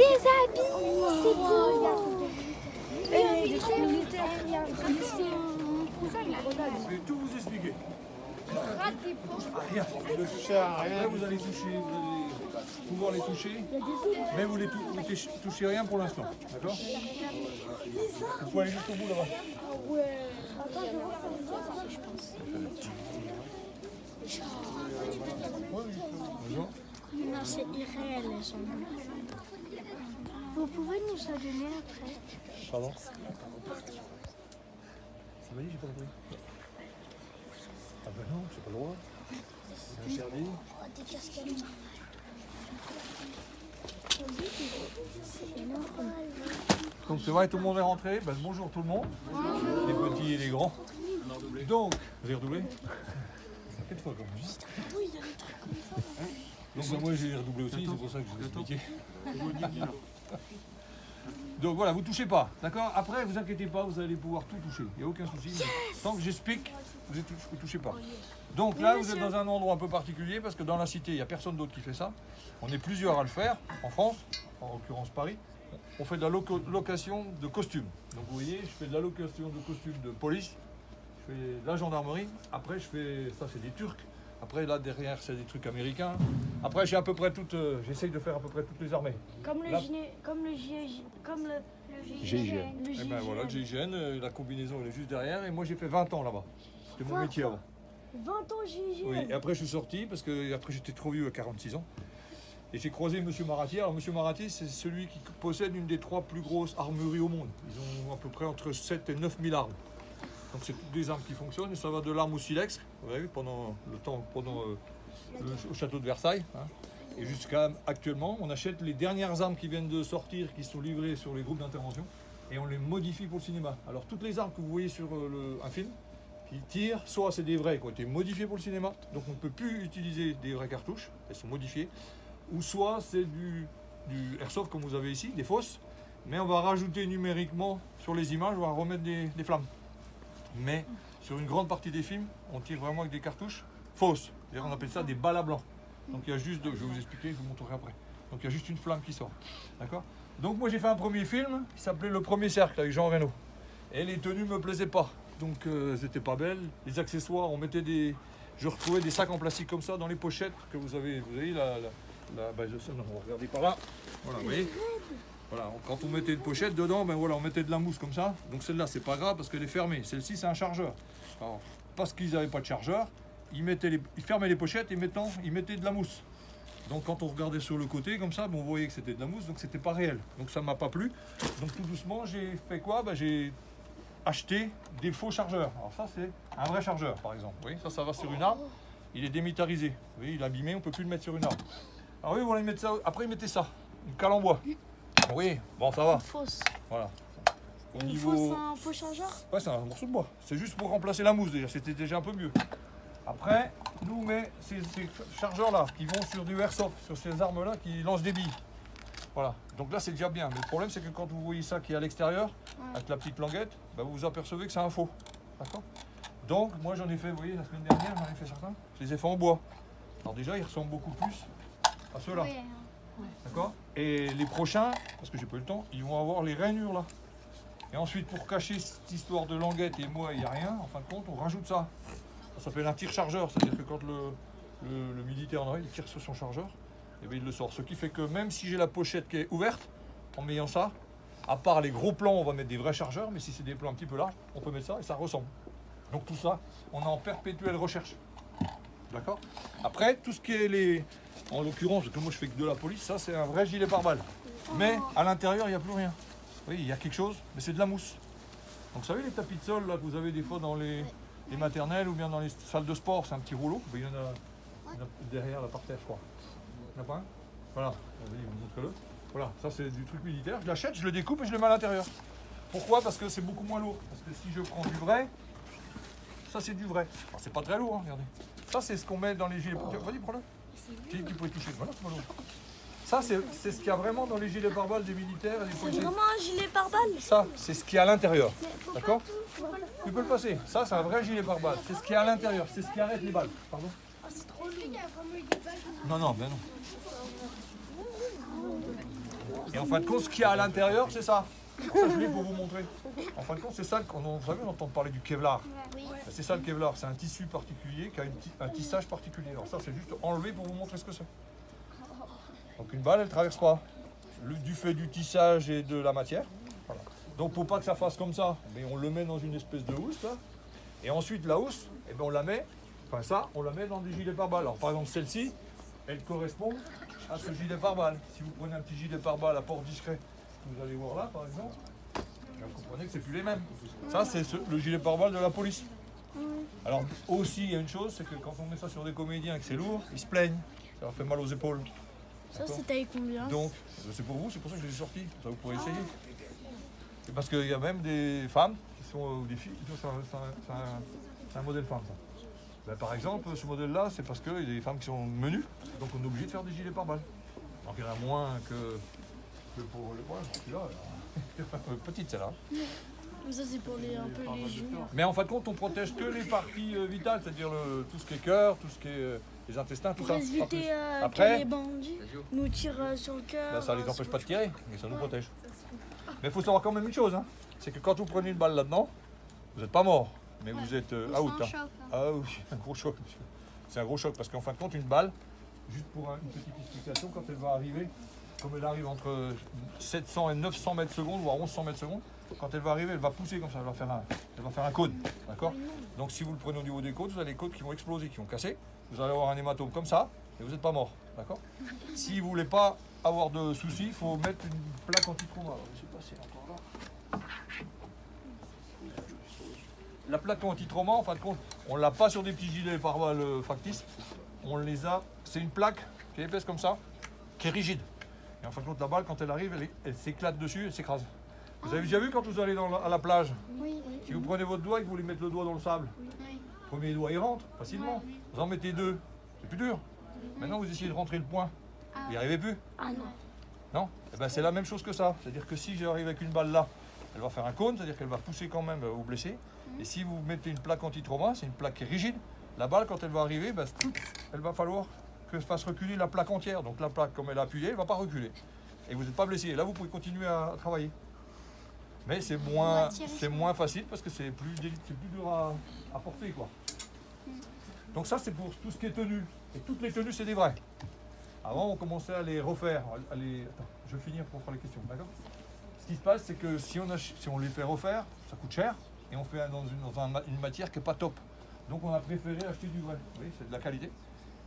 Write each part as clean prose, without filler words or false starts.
habits, c'est beau. Des trucs militaires. Je vais tout vous expliquer. Rien. Ne touchez à rien. Après, vous allez pouvoir les toucher, mais vous ne touchez rien pour l'instant. D'accord? Vous pouvez aller jusqu'au bout là-bas. Bonjour. Non, c'est irréel, les gens. Vous pouvez nous en donner après? Pardon? Ça m'a dit, j'ai pas compris. Ah ben non, c'est pas le droit. C'est interdit. Des casquettes. Donc c'est vrai, tout le monde est rentré. Ben, bonjour tout le monde, les petits et les grands. Donc, vous avez redoublé? Quelle fois quand même? Donc ben, moi j'ai redoublé aussi, c'est pour ça que je vous ai expliqué. Donc voilà, vous ne touchez pas, d'accord? Après, vous inquiétez pas, vous allez pouvoir tout toucher, il n'y a aucun souci. Mais tant que j'explique, vous ne touchez pas. Donc là, vous êtes dans un endroit un peu particulier parce que dans la cité, il n'y a personne d'autre qui fait ça. On est plusieurs à le faire en France, en l'occurrence Paris. On fait de la location de costumes. Donc vous voyez, je fais de la location de costumes de police, je fais de la gendarmerie. Après, je fais, ça c'est des Turcs. Après, là derrière, c'est des trucs américains. Après, j'ai à peu près toutes, j'essaye de faire à peu près toutes les armées. Comme le Là- GIGN. Et ben voilà, le GIGN, la combinaison elle est juste derrière. Et moi, j'ai fait 20 ans là-bas. C'était mon métier avant. 20 ans GIGN. Oui, et après, je suis sorti parce que après j'étais trop vieux à 46 ans. Et j'ai croisé M. Marati. Alors, M. Marati, c'est celui qui possède une des 3 plus grosses armureries au monde. Ils ont à peu près entre 7 et 9 000 armes. Donc, c'est toutes des armes qui fonctionnent. Et ça va de l'arme au silex, vous avez vu, pendant le temps, au château de Versailles. Hein. Et jusqu'à actuellement, on achète les dernières armes qui viennent de sortir, qui sont livrées sur les groupes d'intervention. Et on les modifie pour le cinéma. Alors, toutes les armes que vous voyez sur un film, qui tirent, soit c'est des vrais qui ont été modifiés pour le cinéma. Donc, on ne peut plus utiliser des vraies cartouches. Elles sont modifiées. Ou soit c'est du airsoft comme vous avez ici, des fausses, mais on va rajouter numériquement sur les images, on va remettre des flammes. Mais sur une grande partie des films, on tire vraiment avec des cartouches fausses. D'ailleurs, on appelle ça des balles à blanc. Donc il y a juste je vais vous expliquer, je vous montrerai après. Donc il y a juste une flamme qui sort. D'accord? Donc moi j'ai fait un premier film qui s'appelait Le Premier Cercle avec Jean Reno. Et les tenues ne me plaisaient pas. Donc c'était pas belle. Les accessoires, on mettait je retrouvais des sacs en plastique comme ça dans les pochettes que vous avez bah, je sais, non, regardez par là. Voilà, vous voyez. Voilà, quand on mettait une pochette dedans, ben voilà, on mettait de la mousse comme ça. Donc celle-là, c'est pas grave parce qu'elle est fermée. Celle-ci, c'est un chargeur. Alors, parce qu'ils n'avaient pas de chargeur, ils fermaient les pochettes et ils mettaient de la mousse. Donc quand on regardait sur le côté comme ça, bon, on voyait que c'était de la mousse, donc c'était pas réel. Donc ça m'a pas plu. Donc tout doucement, j'ai fait quoi? Ben, j'ai acheté des faux chargeurs. Alors ça, c'est un vrai chargeur, par exemple. Vous voyez, ça va sur une arme. Il est démilitarisé. Vous voyez, il est abîmé, on peut plus le mettre sur une arme. Ah oui, voilà, après ils mettaient ça, une cale en bois. Oui, bon ça va. Fausse. Voilà. Au Une niveau... fausse, un faux chargeur. Ouais, c'est un morceau de bois. C'est juste pour remplacer la mousse déjà, c'était déjà un peu mieux. Après, nous on met ces chargeurs-là qui vont sur du airsoft, sur ces armes-là qui lancent des billes. Voilà. Donc là c'est déjà bien. Mais le problème c'est que quand vous voyez ça qui est à l'extérieur, avec la petite languette, bah, vous vous apercevez que c'est un faux. D'accord? Donc moi j'en ai fait, vous voyez, la semaine dernière, j'en ai fait certains. Je les ai fait en bois. Alors déjà ils ressemblent beaucoup plus à ceux-là. Oui. D'accord? Et les prochains, parce que j'ai pas eu le temps, ils vont avoir les rainures là. Et ensuite, pour cacher cette histoire de languette et moi, il n'y a rien, en fin de compte, on rajoute ça. Ça s'appelle un tir-chargeur, c'est-à-dire que quand le militaire en arrière, il tire sur son chargeur, et bien il le sort. Ce qui fait que même si j'ai la pochette qui est ouverte, en mettant ça, à part les gros plans, on va mettre des vrais chargeurs, mais si c'est des plans un petit peu larges, on peut mettre ça et ça ressemble. Donc tout ça, on est en perpétuelle recherche. D'accord? Après, tout ce qui est en l'occurrence, parce que moi je fais que de la police, ça c'est un vrai gilet pare-balles. Mais à l'intérieur, il n'y a plus rien. Oui, il y a quelque chose, mais c'est de la mousse. Donc vous savez les tapis de sol là, que vous avez des fois dans les maternelles ou bien dans les salles de sport, c'est un petit rouleau. Il y en a derrière là par terre, je crois. Il n'y en a pas un? Voilà, vas-y, montre-le. Voilà, ça c'est du truc militaire. Je l'achète, je le découpe et je le mets à l'intérieur. Pourquoi? Parce que c'est beaucoup moins lourd. Parce que si je prends du vrai, ça c'est du vrai. Alors c'est pas très lourd, hein, regardez. Ça c'est ce qu'on met dans les gilets. Vas-y, prends-le. Qui peut toucher? Voilà, c'est pas lourd. Ça c'est ce qu'il y a vraiment dans les gilets pare-balles des militaires et des C'est policiers. vraiment un gilet pare-balles. Ça, c'est ce qu'il y a à l'intérieur. D'accord? Tu peux le passer. Ça, c'est un vrai gilet pare-balles. C'est ce qu'il y a à l'intérieur. C'est ce qui arrête les balles. Pardon? Ah, c'est trop lourd. Non, non, ben non. Et en fin de compte, ce qu'il y a à l'intérieur, c'est ça. Alors ça, je l'ai pour vous montrer. En fin de compte, c'est ça, vous savez, on entend parler du Kevlar. Oui. C'est ça le Kevlar, c'est un tissu particulier qui a un tissage particulier. Alors ça, c'est juste enlevé pour vous montrer ce que c'est. Donc une balle, elle ne traverse pas. Du fait du tissage et de la matière. Voilà. Donc pour pas que ça fasse comme ça, mais on le met dans une espèce de housse là. Et ensuite la housse, eh ben, on la met, enfin ça, on la met dans des gilets pare-balles. Alors par exemple celle-ci, elle correspond à ce gilet pare-balles. Si vous prenez un petit gilet pare-balles à port discret, vous allez voir là par exemple, vous comprenez que c'est plus les mêmes. Ça c'est le gilet pare-balles de la police. Alors aussi il y a une chose, c'est que quand on met ça sur des comédiens et que c'est lourd, ils se plaignent, ça leur fait mal aux épaules. Ça, c'est taille combien? Donc c'est pour vous, c'est pour ça que je les ai sortis, ça vous pourrez essayer. C'est parce qu'il y a même des femmes qui sont, ou des filles, c'est un modèle femme ça. Ben, par exemple, ce modèle-là, c'est parce qu'il y a des femmes qui sont menues, donc on est obligé de faire des gilets pare-balles. Donc il y en a moins que pour le poids, celui-là, petite celle-là. Ça, c'est pour un peu les juniors. Mais en fin de compte, on protège que les parties vitales, c'est-à-dire tout ce qui est cœur, tout ce qui est les intestins, tout Pour ça. éviter Après, que les bandits nous tirent sur le cœur. ben, ça ne les empêche pas de tirer, mais ça nous protège. Mais il faut savoir quand même une chose, hein, c'est que quand vous prenez une balle là-dedans, vous n'êtes pas mort, mais vous êtes out. C'est un Hein. choc, hein. Ah oui, un gros choc, monsieur. C'est un gros choc parce qu'en fin de compte, une balle, juste pour une petite explication, quand elle va arriver, comme elle arrive entre 700 et 900 mètres secondes, voire 1100 mètres secondes, quand elle va arriver, elle va pousser comme ça, elle va faire un cône, d'accord? Donc si vous le prenez au niveau des côtes, vous avez les côtes qui vont exploser, qui vont casser, vous allez avoir un hématome comme ça, et vous n'êtes pas mort, d'accord? Si vous voulez pas avoir de soucis, il faut mettre une plaque anti-trauma. Alors, je sais pas si elle est encore là. La plaque anti-trauma, en fin de compte, on ne l'a pas sur des petits gilets pare-balles factices, on les a, c'est une plaque qui est épaisse comme ça, qui est rigide. Et en fin de compte, la balle, quand elle arrive, elle s'éclate dessus, elle s'écrase. Vous avez déjà vu quand vous allez à la plage, Oui, si vous prenez votre doigt et que vous voulez mettre le doigt dans le sable, oui. le premier doigt il rentre facilement. Vous en mettez deux, c'est plus dur. Maintenant vous essayez de rentrer le poing, vous n'y arrivez plus. Ah non. Non? Eh ben, c'est la même chose que ça. C'est-à-dire que si j'arrive avec une balle là, elle va faire un cône, c'est-à-dire qu'elle va pousser quand même, vous blesser. Et si vous mettez une plaque anti-trauma, c'est une plaque qui est rigide. La balle, quand elle va arriver, ben, elle va falloir que je fasse reculer la plaque entière. Donc la plaque, comme elle est appuyée, elle ne va pas reculer. Et vous n'êtes pas blessé. Et là, vous pouvez continuer à travailler. Mais c'est moins facile parce que c'est plus dur à porter, quoi. Donc ça, c'est pour tout ce qui est tenue. Et toutes les tenues, c'est des vrais. Avant, on commençait à les refaire. Attends, je vais finir pour faire les questions, d'accord? Ce qui se passe, c'est que si on les fait refaire, ça coûte cher. Et on fait dans une matière qui n'est pas top. Donc on a préféré acheter du vrai. Oui, c'est de la qualité.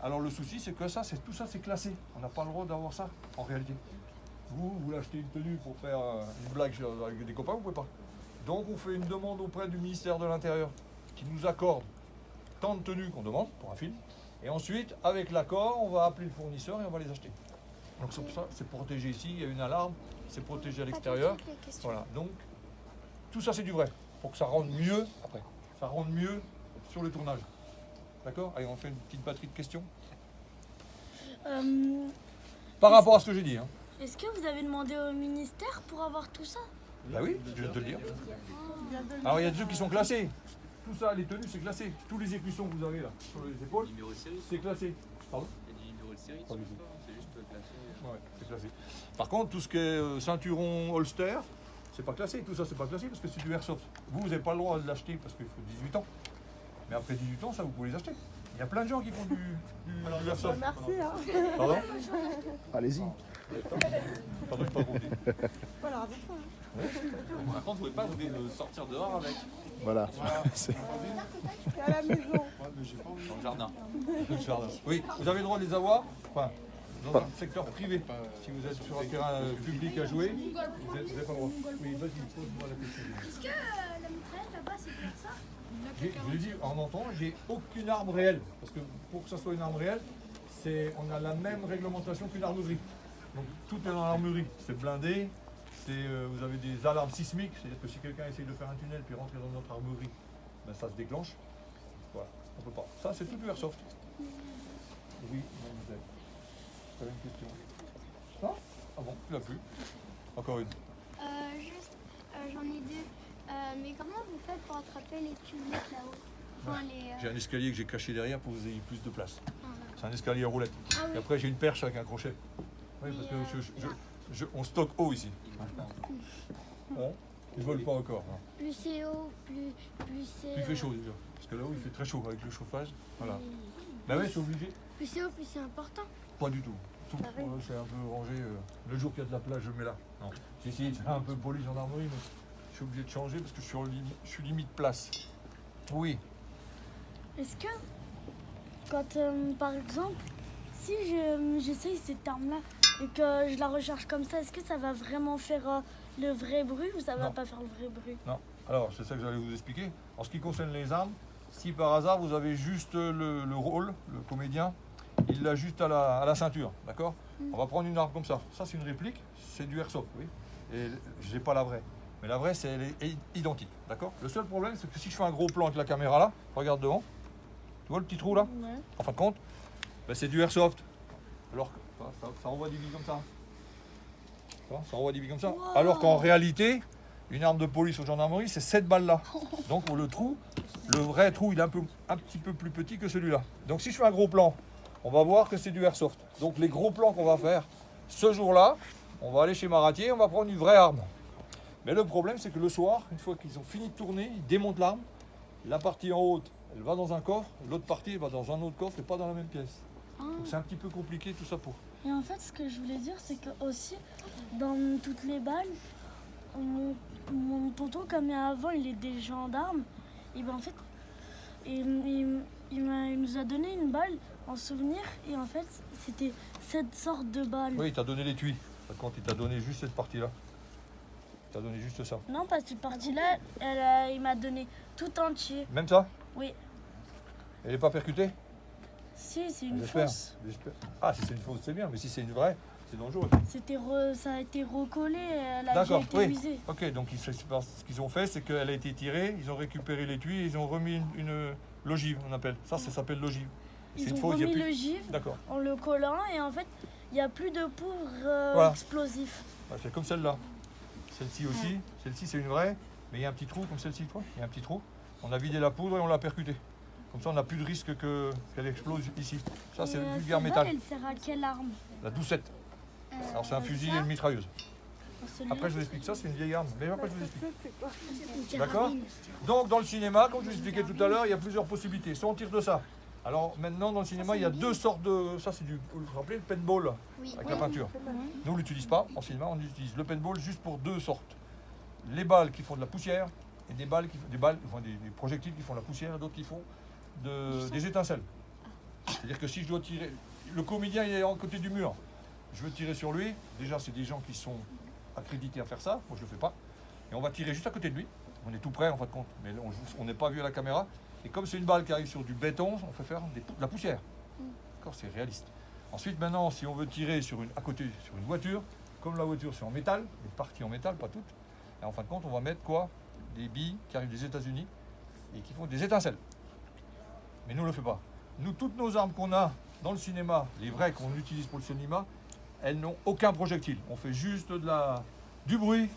Alors le souci, c'est que tout ça, c'est classé. On n'a pas le droit d'avoir ça, en réalité. Vous l'achetez une tenue pour faire une blague avec des copains, vous ne pouvez pas. Donc on fait une demande auprès du ministère de l'Intérieur qui nous accorde tant de tenues qu'on demande pour un film. Et ensuite, avec l'accord, on va appeler le fournisseur et on va les acheter. Donc c'est pour ça, c'est protégé ici, il y a une alarme, c'est protégé à l'extérieur. Voilà, donc tout ça c'est du vrai, pour que ça rende mieux après. Ça rende mieux sur le tournage. D'accord? Allez, on fait une petite batterie de questions. Par rapport à ce que j'ai dit. Hein. Est-ce que vous avez demandé au ministère pour avoir tout ça? Bah oui, je viens de te le dire. Alors il y a des trucs qui sont classés. Tout ça, les tenues, c'est classé. Tous les écussons que vous avez là, sur les épaules, c'est classé. Pardon? Il y a des numéros de série, Pas du tout. c'est juste classé. Ouais, c'est classé. Par contre, tout ce qui est ceinturon, holster, c'est pas classé. Tout ça, c'est pas classé parce que c'est du airsoft. Vous n'avez pas le droit de l'acheter parce qu'il faut 18 ans. Mais après 18 ans, ça, vous pouvez les acheter. Il y a plein de gens qui font du airsoft. Merci. Hein. Pardon? Allez-y. Pardon, j'ai pas compris. Voilà, Par contre, vous ne pouvez pas vous sortir dehors avec Voilà. c'est à la maison. dans le jardin. Le jardin. Oui, vous avez le droit de les avoir. Enfin, dans un secteur privé. Si vous êtes sur un terrain public à jouer, vous n'avez pas le droit. Oui, vas-y, pose-moi la question. Est-ce que la mitraillette là-bas, c'est pour ça? Je l'ai dit en entendant, j'ai aucune arme réelle. Parce que pour que ça soit une arme réelle, on a la même réglementation qu'une armurerie. Donc tout est dans l'armurerie. C'est blindé, vous avez des alarmes sismiques, c'est-à-dire que si quelqu'un essaye de faire un tunnel puis rentrer dans notre armurerie, ben ça se déclenche. Voilà, on peut pas. Ça, c'est tout du airsoft. Oui, mademoiselle. Tu avais une question? Non? Ah bon, tu l'as plus. Encore une. Juste, j'en ai deux. Mais comment vous faites pour attraper les tulips là-haut? Enfin, J'ai un escalier que j'ai caché derrière pour que vous ayez plus de place. voilà. C'est un escalier à roulette. Ah oui. Et après, j'ai une perche avec un crochet. Oui, parce que on stocke eau ici. Hein? Ils ne volent pas encore. Hein. Plus c'est haut, plus c'est. Plus il fait chaud déjà. Parce que là-haut, il fait très chaud avec le chauffage. Voilà. Bah ouais, c'est obligé. Plus c'est haut, plus c'est important. Pas du tout. C'est un peu rangé. Le jour qu'il y a de la place, je mets là. Non. J'ai essayé de faire un peu poli gendarmerie, mais je suis obligé de changer parce que je suis limite place. Oui. Est-ce que, quand par exemple, si j'essaye cette arme-là et que je la recharge comme ça, est-ce que ça va vraiment faire le vrai bruit ou ça va Non. pas faire le vrai bruit? Non. Alors, c'est ça que j'allais vous expliquer. En ce qui concerne les armes, si par hasard vous avez juste le rôle, le comédien, il l'a juste à la ceinture, d'accord? On va prendre une arme comme ça. Ça, c'est une réplique, c'est du airsoft, oui. Et je n'ai pas la vraie. Mais la vraie, elle est identique, d'accord? Le seul problème, c'est que si je fais un gros plan avec la caméra là, regarde devant, tu vois le petit trou là? Ouais. En fin de compte, ben, c'est du airsoft. Alors que ça envoie des billes comme ça. Tu vois, ça envoie des billes comme ça. Wow. Alors qu'en réalité, une arme de police ou de gendarmerie, c'est cette balle là. Donc le trou, le vrai trou, il est un petit peu plus petit que celui-là. Donc si je fais un gros plan, on va voir que c'est du airsoft. Donc les gros plans qu'on va faire ce jour-là, on va aller chez Maratier, on va prendre une vraie arme. Mais le problème, c'est que le soir, une fois qu'ils ont fini de tourner, ils démontent l'arme. La partie en haut, elle va dans un coffre, l'autre partie elle va dans un autre coffre et pas dans la même pièce. Donc c'est un petit peu compliqué tout ça pour. Et en fait, ce que je voulais dire, c'est que aussi, dans toutes les balles, mon tonton, comme avant, il est des gendarmes, et ben en fait, il nous a donné une balle en souvenir, et en fait, c'était cette sorte de balle. Oui, il t'a donné l'étui. Quand il t'a donné juste cette partie-là. Il t'a donné juste ça. Non, parce que cette partie-là, il m'a donné tout entier. Même ça? Oui. Elle n'est pas percutée? Si, c'est une J'espère. fausse. Ah, si c'est une fausse, c'est bien, mais si c'est une vraie, c'est dangereux. Ça a été recollé, elle a déjà D'accord, été oui. usée. Ok, donc ce qu'ils ont fait, c'est qu'elle a été tirée, ils ont récupéré l'étui et ils ont remis une l'ogive, on appelle. Ça s'appelle l'ogive. C'est Ils une ont fausse, il y a remis plus- le givre D'accord. en le collant, et en fait, il n'y a plus de poudre Voilà. explosif. Ouais, c'est comme celle-là. Celle-ci aussi. Celle-ci, c'est une vraie, mais il y a un petit trou comme celle-ci, toi. Il y a un petit trou. On a vidé la poudre et on l'a percutée. Comme ça, on n'a plus de risque qu'elle explose ici. Ça, c'est Et, le vulgaire cette balle, métal. elle sert à quelle arme? La doucette. Alors, c'est un fusil et une mitrailleuse. Celui-là. Après, je vous explique ça, c'est une vieille arme. Mais après, je vous explique. C'est quoi? Une D'accord. carabine. Donc, dans le cinéma, comme je vous expliquais tout à l'heure, il y a plusieurs possibilités. Soit on tire de ça. Alors, maintenant, dans le cinéma, il y a deux sortes de. Ça, c'est du. Vous vous rappelez, le paintball Oui. avec la peinture. Nous, on ne l'utilise pas. En cinéma, on utilise le paintball juste pour deux sortes. Les balles qui font de la poussière et des balles enfin, des projectiles qui font de la poussière et d'autres qui font des étincelles. C'est-à-dire que si je dois tirer. Le comédien il est en côté du mur. Je veux tirer sur lui. Déjà, c'est des gens qui sont accrédités à faire ça. Moi, je ne le fais pas. Et on va tirer juste à côté de lui. On est tout près, en fin de compte. Mais on n'est pas vu à la caméra. Et comme c'est une balle qui arrive sur du béton, on fait faire de la poussière. D'accord, c'est réaliste. Ensuite, maintenant, si on veut tirer à côté sur une voiture, comme la voiture c'est en métal, les parties en métal, pas toutes, et en fin de compte, on va mettre quoi? Des billes qui arrivent des États-Unis et qui font des étincelles. Mais nous, on ne le fait pas. Nous, toutes nos armes qu'on a dans le cinéma, les vraies qu'on utilise pour le cinéma, elles n'ont aucun projectile. On fait juste du bruit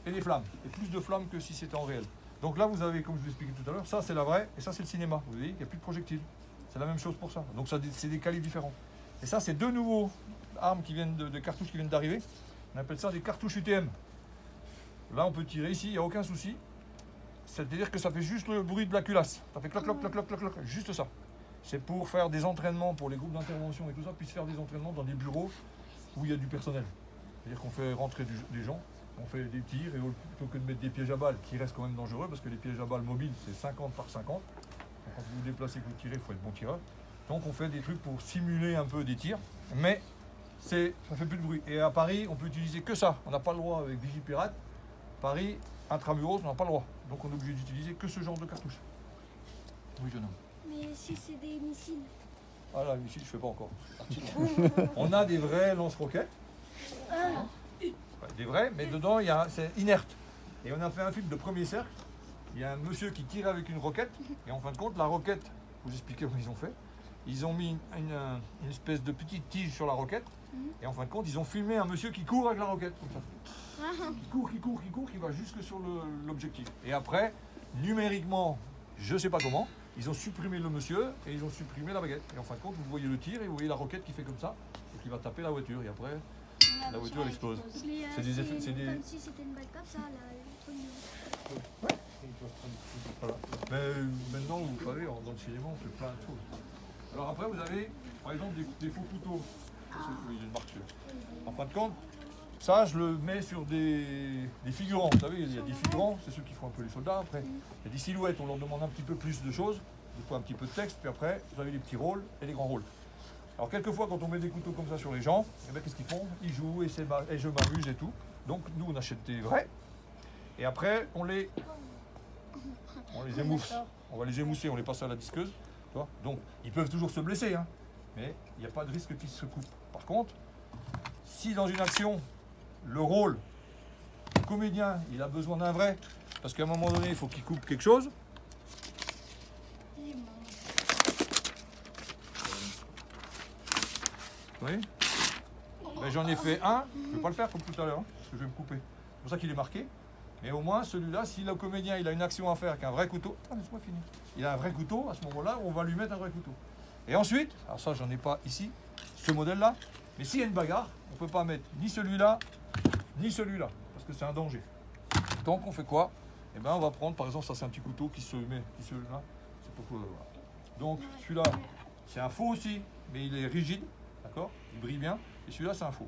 et des flammes. Et plus de flammes que si c'était en réel. Donc là, vous avez, comme je vous expliquais tout à l'heure, ça c'est la vraie et ça c'est le cinéma. Vous voyez, il n'y a plus de projectiles. C'est la même chose pour ça. Donc ça, c'est des calibres différents. Et ça, c'est deux nouveaux armes qui viennent de cartouches qui viennent d'arriver. On appelle ça des cartouches UTM. Là, on peut tirer ici, il n'y a aucun souci. C'est-à-dire que ça fait juste le bruit de la culasse. Ça fait clac, clac, clac, clac, clac, clac, juste ça. C'est pour faire des entraînements pour les groupes d'intervention et tout ça, puissent faire des entraînements dans des bureaux où il y a du personnel. C'est-à-dire qu'on fait rentrer des gens, on fait des tirs et plutôt que de mettre des pièges à balles qui restent quand même dangereux parce que les pièges à balles mobiles c'est 50 par 50. Donc, quand vous vous déplacez, que vous tirez, il faut être bon tireur. Donc on fait des trucs pour simuler un peu des tirs, mais ça fait plus de bruit. Et à Paris, on peut utiliser que ça. On n'a pas le droit avec Vigipirate. Paris, intramuros, on n'a pas le droit. Donc on est obligé d'utiliser que ce genre de cartouche. Oui, jeune homme. Mais si c'est des missiles. Ah là, ici, je ne fais pas encore. On a des vrais lance-roquettes. Ouais, des vrais, mais dedans, c'est inerte. Et on a fait un film de premier cercle. Il y a un monsieur qui tire avec une roquette. Et en fin de compte, la roquette, pour vous expliquer comment ils ont fait, ils ont mis une espèce de petite tige sur la roquette. Et en fin de compte, ils ont filmé un monsieur qui court avec la roquette. Comme ça. Qui court, qui va jusque sur l'objectif. Et après, numériquement, je ne sais pas comment, ils ont supprimé le monsieur et ils ont supprimé la baguette. Et en fin de compte, vous voyez le tir et vous voyez la roquette qui fait comme ça et qui va taper la voiture. Et après, la voiture elle explose. Mais, C'est des effets- c'est des- comme si c'était une balle comme ça, là, le truc de- Voilà. Mais maintenant, vous savez, dans le cinéma, on fait plein de choses. Alors après, vous avez, par exemple, des faux couteaux. Ça, c'est une marque. En fin de compte, ça, je le mets sur des figurants. Vous savez, il y a des figurants, c'est ceux qui font un peu les soldats. Après, il y a des silhouettes, on leur demande un petit peu plus de choses, des fois un petit peu de texte, puis après, vous avez les petits rôles et les grands rôles. Alors, quelquefois, quand on met des couteaux comme ça sur les gens, eh ben, qu'est-ce qu'ils font? Ils jouent et je m'amuse et tout. Donc, nous, on achète des vrais. Et après, on les émousse. On va les émousser, on les passe à la disqueuse. Tu vois. Donc, ils peuvent toujours se blesser, hein, mais il n'y a pas de risque qu'ils se coupent. Par contre, si dans une action, le rôle, le comédien, il a besoin d'un vrai, parce qu'à un moment donné, il faut qu'il coupe quelque chose. Vous voyez? Ben, j'en ai fait un, je ne vais pas le faire comme tout à l'heure, hein, parce que je vais me couper. C'est pour ça qu'il est marqué. Mais au moins, celui-là, si le comédien il a une action à faire avec un vrai couteau, laisse-moi finir. Il a un vrai couteau, à ce moment-là, on va lui mettre un vrai couteau. Et ensuite, alors ça, j'en ai pas ici, ce modèle-là, mais s'il y a une bagarre, on ne peut pas mettre ni celui-là, ni celui-là, parce que c'est un danger. Donc, on fait quoi? Eh ben, on va prendre, par exemple, ça, c'est un petit couteau qui se met, là, c'est pour voilà. Donc, celui-là, c'est un faux aussi, mais il est rigide, d'accord? Il brille bien, et celui-là, c'est un faux.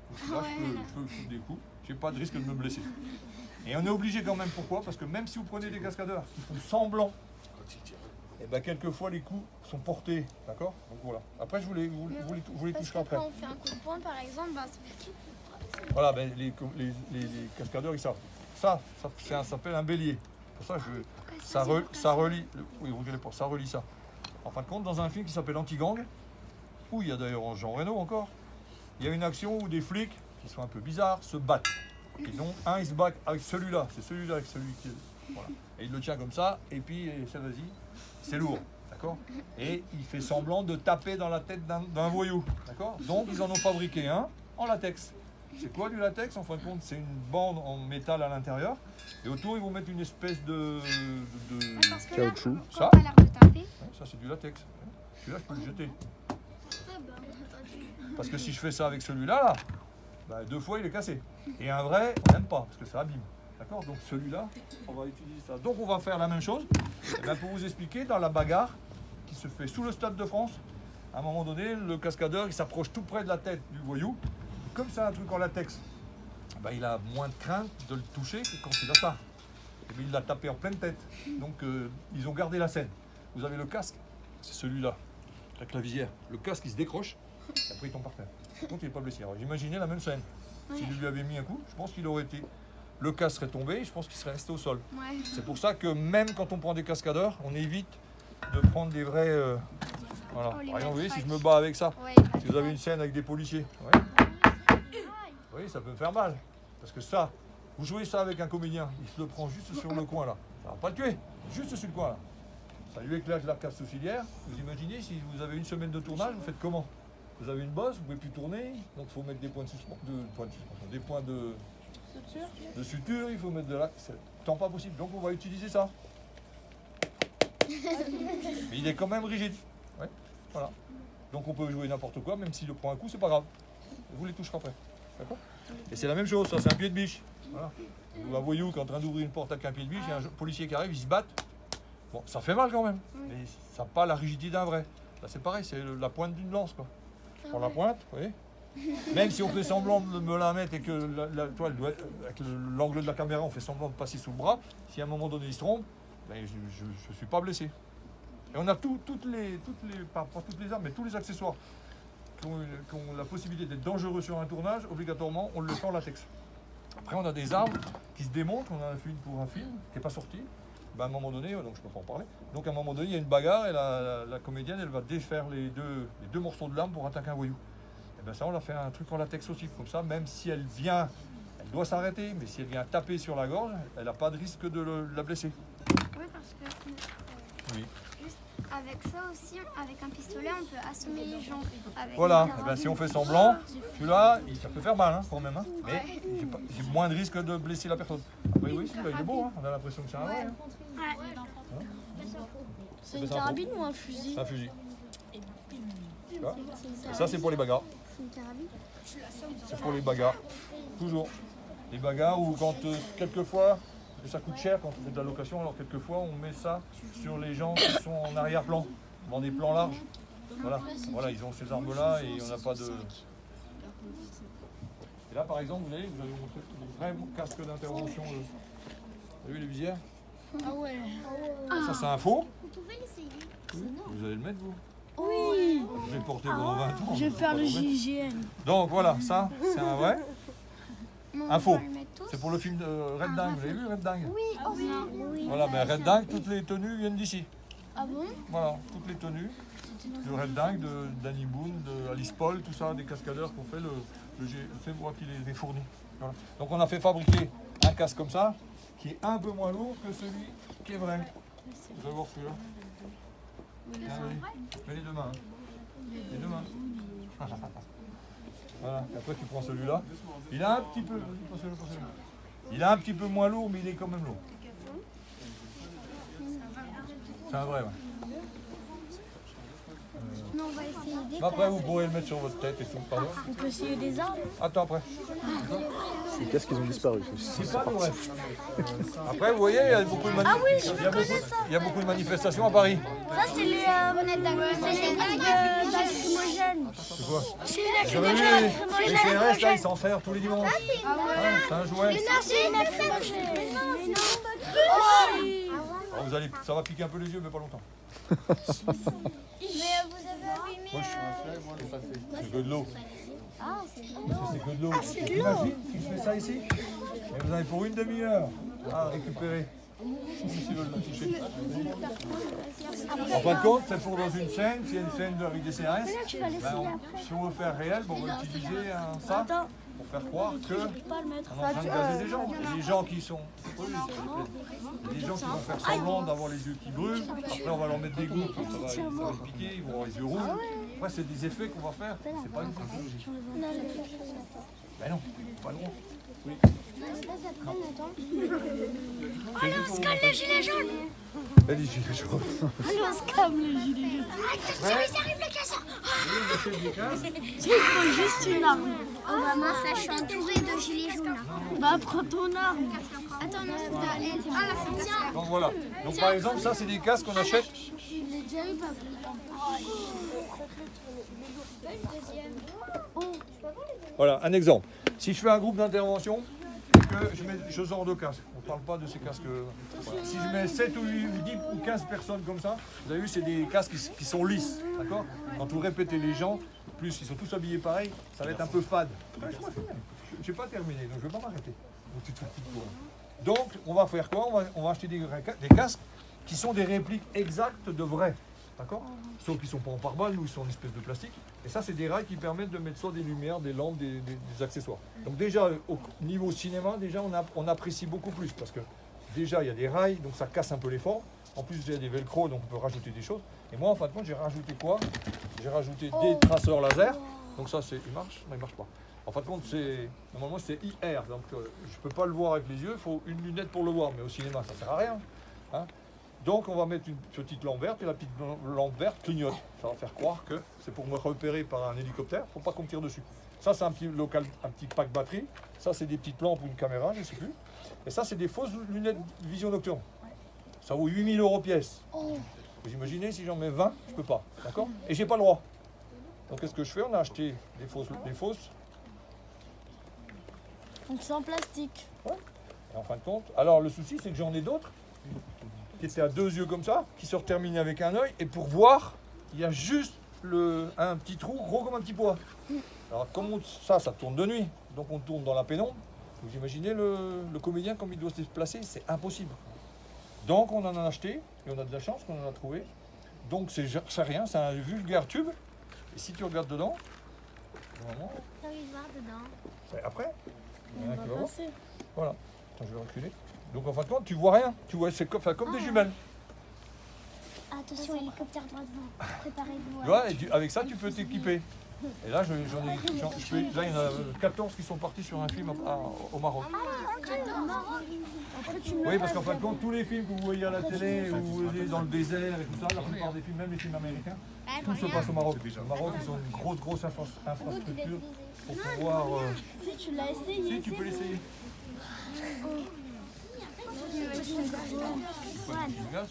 Donc, celui-là, je peux foutre des coups, j'ai pas de risque de me blesser. Et on est obligé quand même, pourquoi? Parce que même si vous prenez des cascadeurs qui font semblant, et ben quelquefois les coups sont portés, d'accord? Donc voilà. Après, vous les Parce toucherez que après. quand on fait un coup de poing, par exemple, bah, ça fait Voilà, ben, les cascadeurs, ils savent. Ça s'appelle un bélier. Pour ça, ça relie, oui, regardez pas, ça relie ça. En fin de compte, dans un film qui s'appelle Anti-Gang, où il y a d'ailleurs Jean Reno encore, il y a une action où des flics, qui sont un peu bizarres, se battent. Et donc, un, il se bat avec celui-là, c'est celui-là avec celui qui est... Voilà. Et il le tient comme ça, et puis, ça vas-y, c'est lourd, d'accord? Et il fait semblant de taper dans la tête d'un voyou, d'accord? Donc, ils en ont fabriqué un en latex. C'est quoi du latex? En fin de compte, c'est une bande en métal à l'intérieur, et autour, ils vont mettre une espèce de parce que là, caoutchouc. on Ça, a l'air de taper. ça c'est du latex. Celui-là, je peux le jeter. Ah bah, attendez. Parce que si je fais ça avec celui-là, là, bah, 2 fois il est cassé. Et un vrai, on n'aime pas, parce que ça abîme. D'accord? Donc celui-là, on va utiliser ça. Donc on va faire la même chose. Et bien, pour vous expliquer, dans la bagarre qui se fait sous le Stade de France, à un moment donné, le cascadeur, il s'approche tout près de la tête du voyou. Et comme c'est un truc en latex, bah, il a moins de crainte de le toucher que quand il a ça. Et puis il l'a tapé en pleine tête. Donc ils ont gardé la scène. Vous avez le casque, c'est celui-là, avec la visière. Le casque, il se décroche, et après il tombe par terre. Donc il n'est pas blessé. Alors imaginez la même scène. S'il lui avait mis un coup, je pense qu'il aurait été... Le casque serait tombé, je pense qu'il serait resté au sol. Ouais. C'est pour ça que même quand on prend des cascadeurs, on évite de prendre des vrais... voilà. Oh, les Par exemple, vous voyez, si je me matraques. bats avec ça, Ouais, si vous avez une scène avec des policiers, ouais. Vous voyez, ça peut me faire mal. Parce que ça, vous jouez ça avec un comédien, il se le prend juste sur le coin là. Ça va pas le tuer, juste sur le coin là. Ça lui éclate l'arcade sourcilière. Vous imaginez, si vous avez une semaine de tournage, vous faites comment? Vous avez une bosse, vous ne pouvez plus tourner, donc il faut mettre des points de suspension, des points de suture, il faut mettre de la... C'est tant pas possible, donc on va utiliser ça. Mais il est quand même rigide. Ouais, voilà. Donc on peut jouer n'importe quoi, même s'il le prend un coup, c'est pas grave. Vous les toucherez après. D'accord? Et c'est la même chose, ça c'est un pied de biche. Voilà. Vous un voyou qui est en train d'ouvrir une porte avec un pied de biche, il y a un policier qui arrive, ils se battent. Bon, ça fait mal quand même, mais ça n'a pas la rigidité d'un vrai. Là c'est pareil, c'est la pointe d'une lance quoi. Je prends la pointe, vous voyez. Même si on fait semblant de me la mettre et que la toile doit être, avec l'angle de la caméra, on fait semblant de passer sous le bras, si à un moment donné il se trompe, ben, je ne suis pas blessé. Et on a toutes les pas toutes les armes, mais tous les accessoires qui ont la possibilité d'être dangereux sur un tournage, obligatoirement on le fait en latex. Après on a des armes qui se démontent, on en a fait une pour un film qui n'est pas sorti. Ben, à un moment donné, donc je ne peux pas en parler, donc à un moment donné il y a une bagarre et la comédienne elle va défaire les deux morceaux de l'arme pour attaquer un voyou. Et bien ça on a fait un truc en latex aussi, comme ça même si elle vient, elle doit s'arrêter, mais si elle vient taper sur la gorge, elle n'a pas de risque de la blesser. Oui, parce que Oui. juste avec ça aussi, avec un pistolet, on peut assommer les gens. Avec Voilà, une et ben, carabine. si on fait semblant, celui-là, ça peut faire mal hein, quand même, hein, mais j'ai moins de risque de blesser la personne. Après, oui, celui-là il est beau, hein, on a l'impression que c'est un vrai. Hein. C'est une carabine ou un fusil? C'est un fusil. Tu vois. Et ça c'est pour les bagarres. C'est une carabine. C'est pour les bagarres. Toujours. Les bagarres ou quand quelquefois, parce que ça coûte cher quand on fait de la location, alors quelquefois on met ça sur les gens qui sont en arrière-plan, dans des plans larges. Voilà, ils ont ces armes-là et on n'a pas de... Et là par exemple, vous allez vous montrer des vrais casques d'intervention. Vous avez vu les visières? Ah ouais. Ça c'est un faux. Vous pouvez l'essayer. Vous allez le mettre vous? Oui. Je vais le porter pendant 20 ans. Je vais faire le GIGN. Donc voilà, ça c'est un vrai. On Un faux. va le mettre tous. C'est pour le film de Red Dingue, vous l'avez vu Red Dingue? Oui. Voilà, ben Red Dingue, toutes les tenues viennent d'ici. Ah bon? Voilà, toutes les tenues de Red Dingue, de Danny Boone, de Alice Paul, tout ça, des cascadeurs qui ont fait c'est moi qui les ai fournis. Voilà. Donc on a fait fabriquer un casque comme ça, qui est un peu moins lourd que celui qui est vrai. Vous allez voir celui-là. Mets les deux mains. Les deux mains. Voilà, et après tu prends celui-là. Il a un petit peu. Il est un petit peu moins lourd, mais il est quand même lourd. C'est un vrai, ouais. Mais on va essayer des Après, vous pourrez le mettre sur votre tête et tout. Pardon. On peut essayer des armes. Attends, après. Les casques, ils ont disparu. C'est pas le vrai. Après, vous voyez, il y a beaucoup de il y a beaucoup de manifestations à Paris. Ça, c'est les lacrymogènes. C'est quoi? C'est Vous avez vu les CRS, là, ils s'en servent tous les dimanches. C'est un jouet. c'est une lacrymogène. Alors, ça va piquer un peu les yeux, mais pas longtemps. Mais vous avez abîmé. C'est que de l'eau. Ah, c'est bien. C'est que de l'eau. Imagine si je fais ça ici. Et vous avez pour une demi-heure à récupérer. Si veulent la toucher. En fin de compte, c'est pour dans une scène, s'il y a une scène avec des CRS, si on veut faire réel, on va utiliser ça pour faire croire que on est en train de gazer des gens. Il y a des gens qui sont. Il y a des gens qui vont faire semblant d'avoir les yeux qui brûlent. Après, on va leur mettre des gouttes, ça va les piquer, ils vont avoir les yeux rouges. Après, c'est des effets qu'on va faire. C'est pas une technologie. Ben non, pas loin. Oui. Comme le gilet jaune. Elle dit gilet jaune. Comme le gilet jaune. Attention, ils arrivent le casseur. Il faut juste une arme. Oh maman, ça, je suis entourée de gilets jaunes. Bah, prends ton arme. Attends, non, c'est à l'aide. Ah là, c'est tiens. Donc voilà. Donc par exemple, ça c'est des casques qu'on achète. Je l'ai déjà eu, papa. Voilà, un exemple. Si je fais un groupe d'intervention et que je mets ce genre de casque, on ne parle pas de ces casques. Voilà. Si je mets 7 ou 8 ou 10 ou 15 personnes comme ça, vous avez vu, c'est des casques qui sont lisses. D'accord? Quand vous répétez les gens, plus ils sont tous habillés pareil, ça va être un peu fade. Je n'ai pas terminé, donc je ne vais pas m'arrêter. Donc, on va faire quoi? On va acheter des casques qui sont des répliques exactes de vrais. D'accord? Sauf qu'ils ne sont pas en pare-balles ou ils sont en espèce de plastique. Et ça, c'est des rails qui permettent de mettre soit des lumières, des lampes, des accessoires. Donc déjà, au niveau cinéma, déjà, on apprécie beaucoup plus. Parce que déjà, il y a des rails, donc ça casse un peu les formes. En plus, il y a des velcro, donc on peut rajouter des choses. Et moi, en fin de compte, j'ai rajouté quoi? J'ai rajouté des traceurs laser. Donc ça, il marche? Non, il ne marche pas. En fin de compte, normalement, c'est IR. Donc je ne peux pas le voir avec les yeux. Il faut une lunette pour le voir. Mais au cinéma, ça ne sert à rien. Hein? Donc on va mettre une petite lampe verte et la petite lampe verte clignote. Ça va faire croire que c'est pour me repérer par un hélicoptère, il ne faut pas qu'on me tire dessus. Ça c'est un petit pack batterie, ça c'est des petites lampes ou une caméra, je ne sais plus. Et ça c'est des fausses lunettes de vision nocturne. Ça vaut 8 000 € pièce. Vous imaginez si j'en mets 20, je ne peux pas, d'accord? Et j'ai pas le droit. Donc qu'est-ce que je fais? On a acheté des fausses. Donc c'est en plastique. Ouais. Et en fin de compte, alors le souci c'est que j'en ai d'autres qui étaient à 2 yeux comme ça, qui se terminent avec un œil, et pour voir, il y a juste un petit trou gros comme un petit pois. Alors comme ça tourne de nuit, donc on tourne dans la pénombre. Vous imaginez le comédien comme il doit se déplacer, c'est impossible. Donc on en a acheté, et on a de la chance qu'on en a trouvé. Donc c'est rien, c'est un vulgaire tube, et si tu regardes dedans, normalement, T'as envie de voir dedans. c'est après, il y en a On qui va va voir. passer. Voilà, attends, je vais reculer. Donc en fin de compte, tu vois rien, tu vois, c'est comme des jumelles. Attention, hélicoptère droit devant. Préparez-vous. Tu vois, et avec ça, tu peux t'équiper. Et là, là, il y en a 14 qui sont partis sur un film au Maroc. Après, tu me Oui, parce qu'en fin de compte, tous les films que vous voyez à la télé, où vous voyez dans le désert et tout ça, la plupart des films, même les films américains, tout se passe au Maroc. Au Maroc, ils ont une grosse infrastructure pour pouvoir... Si tu l'as essayé. Si, tu peux l'essayer.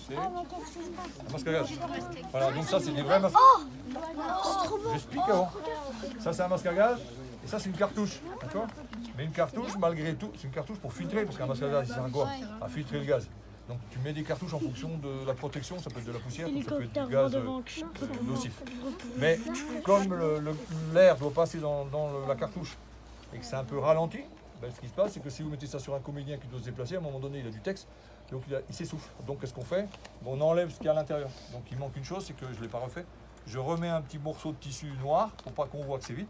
C'est un masque à gaz. Voilà, donc ça, c'est des vrais masques. J'explique avant. Ça, c'est un masque à gaz. Et ça, c'est une cartouche. D'accord? Mais une cartouche, malgré tout, c'est une cartouche pour filtrer, parce qu'un masque à gaz, c'est un quoi à filtrer le gaz. Donc tu mets des cartouches en fonction de la protection, ça peut être de la poussière, ça peut être du gaz nocif. Mais comme l'air doit passer dans la cartouche et que c'est un peu ralenti, ben, ce qui se passe, c'est que si vous mettez ça sur un comédien qui doit se déplacer, à un moment donné, il a du texte, donc il s'essouffle. Donc qu'est-ce qu'on fait? On enlève ce qu'il y a à l'intérieur. Donc il manque une chose, c'est que je ne l'ai pas refait. Je remets un petit morceau de tissu noir pour pas qu'on voit que c'est vide.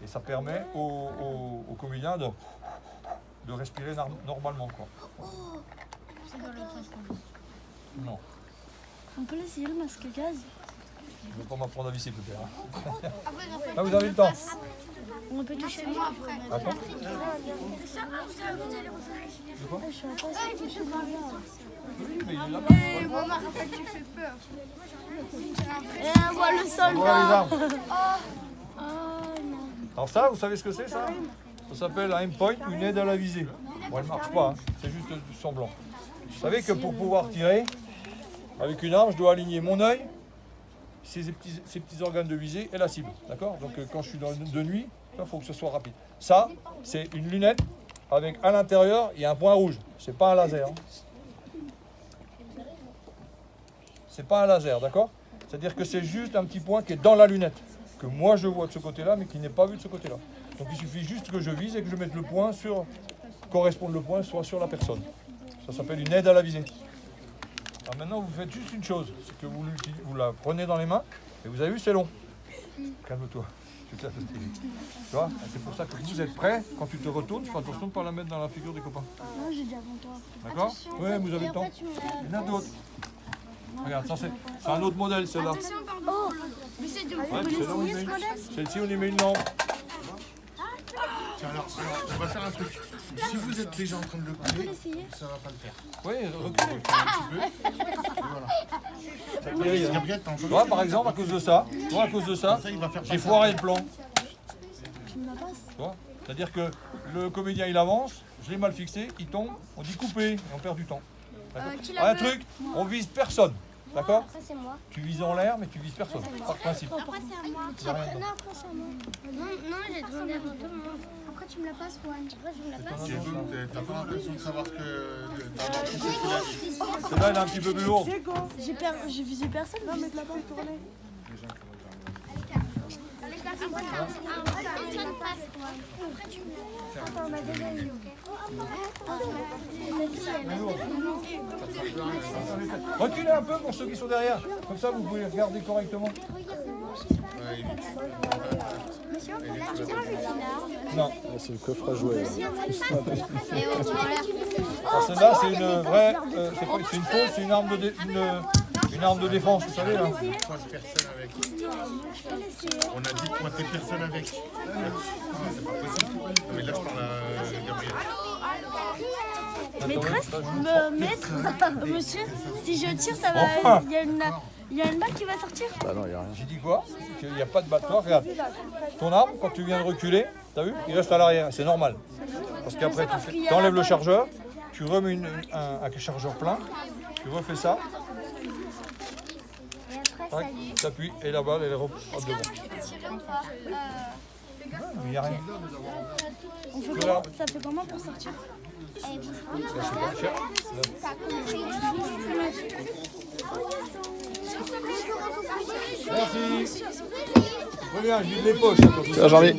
Et ça permet au comédien de respirer normalement, quoi. Non. On peut l'essayer le masque à gaz? Je ne vais pas m'apprendre à visser peut-être. Ah, vous avez le temps? On peut toucher les Attends. De quoi? Je suis pas sûre que je suis là. Oui, mais il est là. Tu fais peur. Et on voit le sol Voilà les là. armes. Oh non. Alors ça, vous savez ce que c'est ça? Ça s'appelle un aim point, une aide à la visée. Bon, elle ne marche pas, hein. C'est juste du semblant. Vous savez que pour pouvoir tirer, avec une arme, je dois aligner mon œil, ces petits organes de visée et la cible. D'accord? Donc quand je suis de nuit, il faut que ce soit rapide. Ça, c'est une lunette avec à l'intérieur, il y a un point rouge. C'est pas un laser. Hein. C'est pas un laser, d'accord? C'est-à-dire que c'est juste un petit point qui est dans la lunette, que moi je vois de ce côté-là, mais qui n'est pas vu de ce côté-là. Donc il suffit juste que je vise et que je mette le point sur, corresponde le point soit sur la personne. Ça s'appelle une aide à la visée. Alors maintenant vous faites juste une chose, c'est que vous la prenez dans les mains, et vous avez vu c'est long. Calme-toi. Tu vois, c'est pour ça que vous êtes prêts, quand tu te retournes, fais attention de ne pas la mettre dans la figure des copains. Non, j'ai dit avant toi. D'accord? Oui, vous avez le temps. Il y en a d'autres. Regarde, ça c'est un autre modèle, celle-là. Oh, Celle-ci, on y met une lampe. Tiens, alors, on va faire un truc. Si vous êtes déjà en train de le couler, ça va pas le faire. Oui, reculez. Gabriel, t'as Tu vois, par exemple, à cause de ça, j'ai foiré le plan. tu me la passes? Tu vois? C'est-à-dire que le comédien, il avance, je l'ai mal fixé, il tombe, on dit couper, et on perd du temps. D'accord? Un truc, on vise personne. D'accord? Après, c'est moi. Tu vises en l'air, mais tu vises personne, par principe. Après, c'est à moi. Il y a rien dedans. Non, après, c'est à moi. Non, j'ai demandé avant tout le monde. Après, tu me la passes, Juan. Après, je me la passe. Diego, t'as pas l'impression de savoir que d'avoir tout ce qu'il a dit. Celle-là, elle est un petit peu plus lourde. Diego, J'ai visé personne, mais je la fais tourner. Reculez un peu pour ceux qui sont derrière. Comme ça, vous pouvez regarder correctement. Non. Là, c'est le coffre à jouer. Alors celle-là, c'est une vraie... c'est une fausse, c'est une arme de défense, vous savez là. Pointe personne avec. On a dit pointer personne avec. C'est pas possible. Mais là, je parle à Gabriel. Maîtresse, maître, monsieur, si je tire, ça va. Enfin. Il y a une balle qui va sortir. Bah non, il n'y a rien. J'ai dit quoi? Qu'il n'y a pas de balle. Toi, regarde. Ton arme, quand tu viens de reculer, t'as vu? Il reste à l'arrière. C'est normal. Parce qu'après, tu enlèves le chargeur, tu remets un chargeur plein, tu refais ça. Tac, t'appuies et la balle, elle est devant. Il n'y a rien. On fait comment? Ça fait comment pour sortir? Merci. Reviens, je vide les poches. Quand tout ça. Jean-Mi.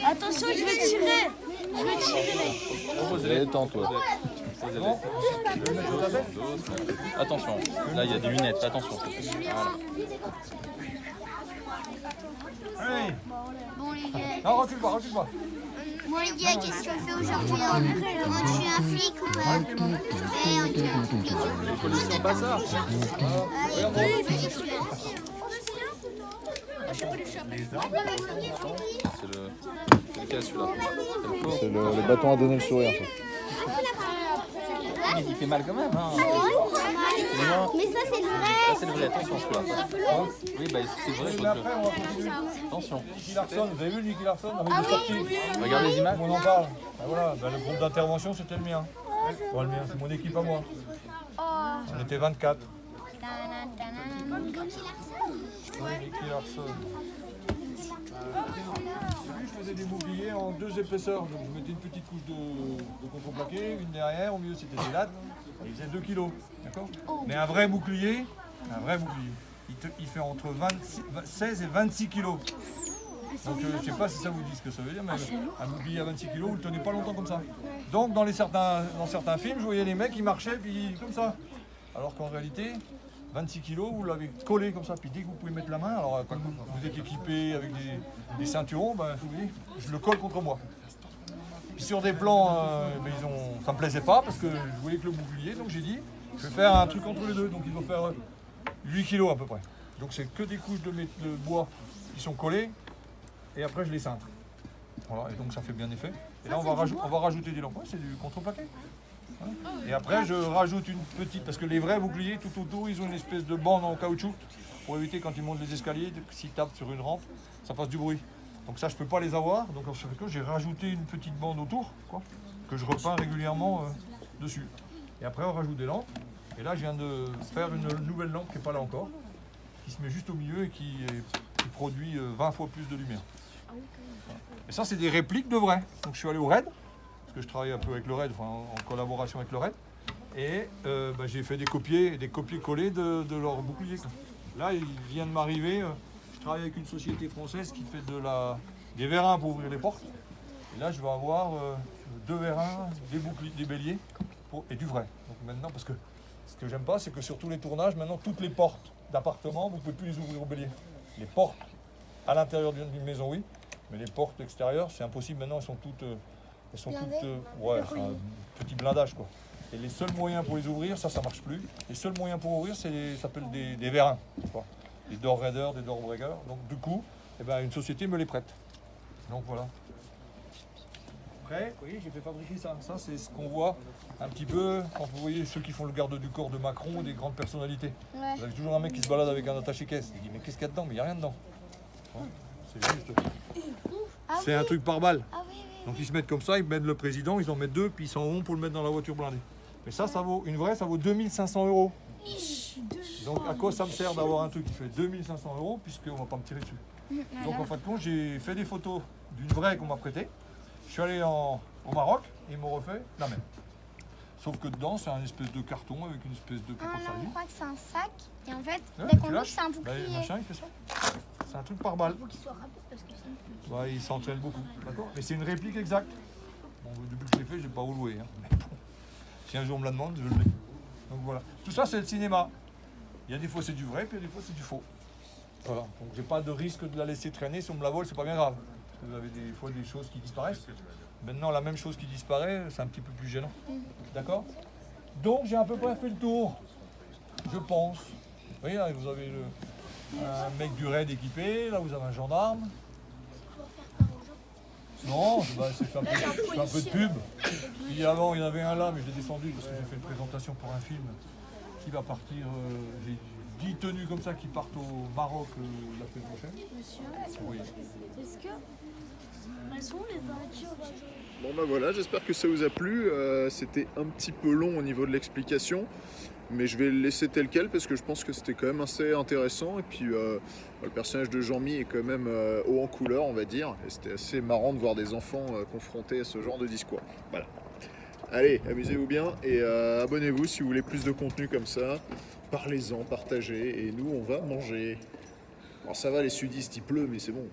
Attention, je vais tirer. Je vais tirer. Détends-toi. Bon. Attention, là il y a des lunettes, attention. Voilà. Allez. Bon, les gars. Non, recule pas, recule pas. Bon les gars, qu'est-ce qu'on fait aujourd'hui? On tue un flic ou pas? Ouais, on tue un flic. Les policiers en bazar. C'est lequel celui-là? C'est le bâton à donner le sourire. Ça. Il fait mal quand même. Hein. Mais ça c'est le vrai. Ça c'est le vrai, attention celui-là. Hein oui, bah c'est vrai. Mais après, on va continuer. Attention. Nicky Larson, vous avez vu Nicky Larson avec des sorties? Regarde les images. On en parle. Ben voilà, ben le groupe d'intervention c'était le mien. Bon, le mien, c'est mon équipe à moi. On était 24. Oui, Nicky Larson. Je faisais des boucliers en 2 épaisseurs. Donc je mettais une petite couche de contreplaqué, une derrière, au milieu c'était des lattes. Et il faisait 2 kilos. D'accord? Mais un vrai bouclier, il fait entre 16 et 26 kilos. Donc je ne sais pas si ça vous dit ce que ça veut dire, mais un bouclier à 26 kilos, vous ne le tenez pas longtemps comme ça. Donc dans certains films, je voyais les mecs qui marchaient puis comme ça. Alors qu'en réalité, 26 kilos, vous l'avez collé comme ça. Puis dès que vous pouvez mettre la main, alors quand vous êtes équipé avec des ceinturons, ben, je le colle contre moi. Puis sur des plans, ça me plaisait pas parce que je voyais que le bouclier, donc j'ai dit, je vais faire un truc entre les deux. Donc il doit faire 8 kilos à peu près. Donc c'est que des couches de bois qui sont collées et après je les cintre. Voilà, et donc ça fait bien effet. Et là on va rajouter des lampes, ouais, c'est du contreplaqué. Voilà. Et après je rajoute une petite, parce que les vrais boucliers tout autour ils ont une espèce de bande en caoutchouc pour éviter quand ils montent les escaliers, s'ils tapent sur une rampe, ça fasse du bruit. Donc ça je peux pas les avoir, donc j'ai rajouté une petite bande autour, quoi, que je repeins régulièrement dessus. Et après on rajoute des lampes, et là je viens de faire une nouvelle lampe qui n'est pas là encore, qui se met juste au milieu et qui produit 20 fois plus de lumière. Et ça c'est des répliques de vrais. Donc je suis allé au RAID, parce que je travaille un peu avec le RAID, enfin, en collaboration avec le RAID, et j'ai fait des copier-coller de leur bouclier. Là il vient de m'arriver. Je travaille avec une société française qui fait des vérins pour ouvrir les portes. Et là, je vais avoir 2 vérins, des boucliers, des béliers et du vrai. Donc maintenant, parce que ce que j'aime pas, c'est que sur tous les tournages, maintenant, toutes les portes d'appartements, vous ne pouvez plus les ouvrir au bélier. Les portes à l'intérieur d'une maison, oui, mais les portes extérieures, c'est impossible. Maintenant, elles sont toutes ouais, c'est un petit blindage, quoi. Et les seuls moyens pour les ouvrir, ça marche plus. Les seuls moyens pour ouvrir, ça s'appelle des vérins, quoi. Des door raiders, des door breakers. Donc du coup, une société me les prête. Donc voilà. Après, oui, j'ai fait fabriquer ça. Ça, c'est ce qu'on voit un petit peu quand vous voyez ceux qui font le garde du corps de Macron, des grandes personnalités. Ouais. Vous avez toujours un mec qui se balade avec un attaché-caisse. Il dit mais qu'est-ce qu'il y a dedans? Mais il n'y a rien dedans. Ouais, c'est juste. C'est un truc par balle. Ah, oui, oui. Donc ils se mettent comme ça, ils mettent le président, ils en mettent 2, puis ils s'en vont pour le mettre dans la voiture blindée. Mais ça vaut, une vraie, ça vaut 2500 €. Donc à quoi ça me sert d'avoir un truc qui fait 2500 € puisqu'on ne va pas me tirer dessus. Donc en fin de compte, j'ai fait des photos d'une vraie qu'on m'a prêtée. Je suis allé au Maroc et ils m'ont refait la même. Sauf que dedans, c'est un espèce de carton avec une espèce de Ah non, je crois que c'est un sac. Et en fait, ouais, dès qu'on ouvre, c'est un bouclier. Le machin, il fait ça. C'est un truc par balle. Il faut qu'il soit rapide parce que sinon... Ouais, il s'entraîne beaucoup. D'accord. Mais c'est une réplique exacte. Bon, depuis que je l'ai fait, je n'ai pas où louer. Hein. Mais bon, si un jour on me la demande, je le mets. Donc voilà. Tout ça, c'est le cinéma. Il y a des fois c'est du vrai, puis il y a des fois c'est du faux. Voilà. Donc j'ai pas de risque de la laisser traîner. Si on me la vole, c'est pas bien grave. Parce que vous avez des fois des choses qui disparaissent. Maintenant, la même chose qui disparaît, c'est un petit peu plus gênant. D'accord? Donc j'ai à peu près fait le tour. Je pense. Vous voyez, là, vous avez un mec du raid équipé, là vous avez un gendarme. Non, c'est fait un peu de pub. Et avant, il y en avait un là, mais je l'ai descendu parce que j'ai fait une présentation pour un film qui va partir. J'ai 10 tenues comme ça qui partent au Maroc la semaine prochaine. Monsieur, Oui. est-ce que elles sont les voitures? Bon bah voilà, j'espère que ça vous a plu. C'était un petit peu long au niveau de l'explication, mais je vais le laisser tel quel parce que je pense que c'était quand même assez intéressant. Et puis le personnage de Jean-Mi est quand même haut en couleur, on va dire. Et c'était assez marrant de voir des enfants confrontés à ce genre de discours. Voilà. Allez, amusez-vous bien et abonnez-vous si vous voulez plus de contenu comme ça. Parlez-en, partagez et nous on va manger. Alors ça va les sudistes, il pleut mais c'est bon.